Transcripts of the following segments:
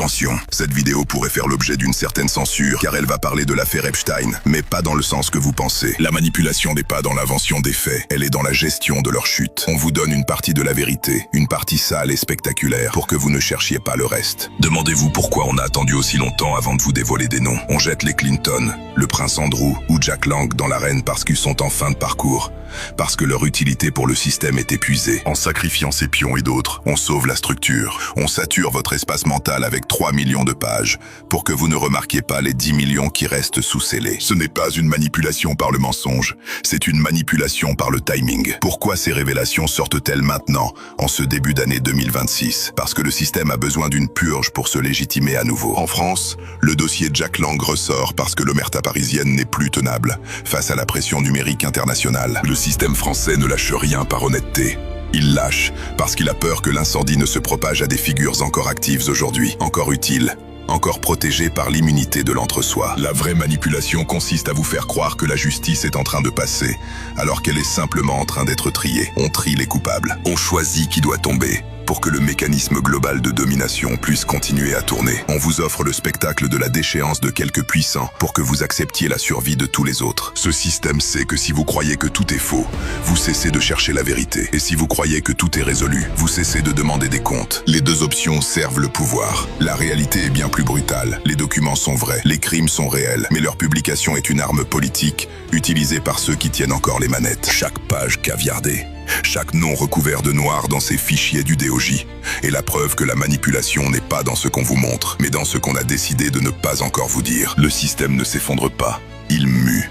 Attention, cette vidéo pourrait faire l'objet d'une certaine censure, car elle va parler de l'affaire Epstein, mais pas dans le sens que vous pensez. La manipulation n'est pas dans l'invention des faits, elle est dans la gestion de leur chute. On vous donne une partie de la vérité, une partie sale et spectaculaire, pour que vous ne cherchiez pas le reste. Demandez-vous pourquoi on a attendu aussi longtemps avant de vous dévoiler des noms. On jette les Clinton, le prince Andrew ou Jack Lang dans l'arène parce qu'ils sont en fin de parcours. Parce que leur utilité pour le système est épuisée. En sacrifiant ces pions et d'autres, on sauve la structure. On sature votre espace mental avec 3 millions de pages, pour que vous ne remarquiez pas les 10 millions qui restent sous scellés. Ce n'est pas une manipulation par le mensonge, c'est une manipulation par le timing. Pourquoi ces révélations sortent-elles maintenant, en ce début d'année 2026? Parce que le système a besoin d'une purge pour se légitimer à nouveau. En France, le dossier Jack Lang ressort parce que l'omerta parisienne n'est plus tenable, face à la pression numérique internationale. Le système français ne lâche rien par honnêteté. Il lâche parce qu'il a peur que l'incendie ne se propage à des figures encore actives aujourd'hui, encore utiles, encore protégées par l'immunité de l'entre-soi. La vraie manipulation consiste à vous faire croire que la justice est en train de passer, alors qu'elle est simplement en train d'être triée. On trie les coupables. On choisit qui doit tomber, pour que le mécanisme global de domination puisse continuer à tourner. On vous offre le spectacle de la déchéance de quelques puissants pour que vous acceptiez la survie de tous les autres. Ce système sait que si vous croyez que tout est faux, vous cessez de chercher la vérité. Et si vous croyez que tout est résolu, vous cessez de demander des comptes. Les deux options servent le pouvoir. La réalité est bien plus brutale. Les documents sont vrais, les crimes sont réels, mais leur publication est une arme politique utilisée par ceux qui tiennent encore les manettes. Chaque page caviardée, chaque nom recouvert de noir dans ces fichiers du DOJ est la preuve que la manipulation n'est pas dans ce qu'on vous montre, mais dans ce qu'on a décidé de ne pas encore vous dire. Le système ne s'effondre pas, il mue.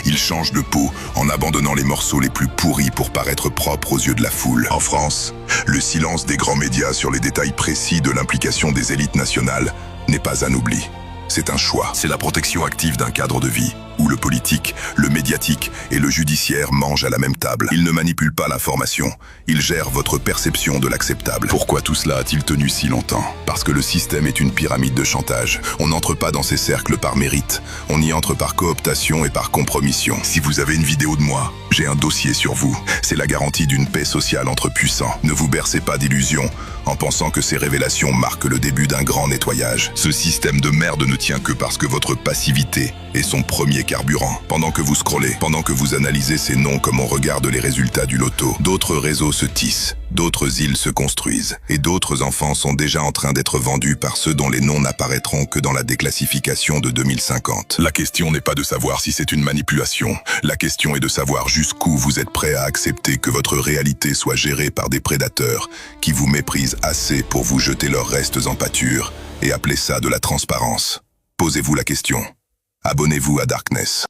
Il change de peau en abandonnant les morceaux les plus pourris pour paraître propre aux yeux de la foule. En France, le silence des grands médias sur les détails précis de l'implication des élites nationales n'est pas un oubli. C'est un choix. C'est la protection active d'un cadre de vie, où le politique, le médiatique et le judiciaire mangent à la même table. Ils ne manipulent pas l'information, ils gèrent votre perception de l'acceptable. Pourquoi tout cela a-t-il tenu si longtemps? Parce que le système est une pyramide de chantage. On n'entre pas dans ces cercles par mérite, on y entre par cooptation et par compromission. Si vous avez une vidéo de moi, j'ai un dossier sur vous. C'est la garantie d'une paix sociale entre puissants. Ne vous bercez pas d'illusions en pensant que ces révélations marquent le début d'un grand nettoyage. Ce système de merde ne tient que parce que votre passivité est son premier carburant. Pendant que vous scrollez, pendant que vous analysez ces noms comme on regarde les résultats du loto, d'autres réseaux se tissent, d'autres îles se construisent, et d'autres enfants sont déjà en train d'être vendus par ceux dont les noms n'apparaîtront que dans la déclassification de 2050. La question n'est pas de savoir si c'est une manipulation, la question est de savoir jusqu'où vous êtes prêt à accepter que votre réalité soit gérée par des prédateurs qui vous méprisent assez pour vous jeter leurs restes en pâture et appeler ça de la transparence. Posez-vous la question. Abonnez-vous à Darkness.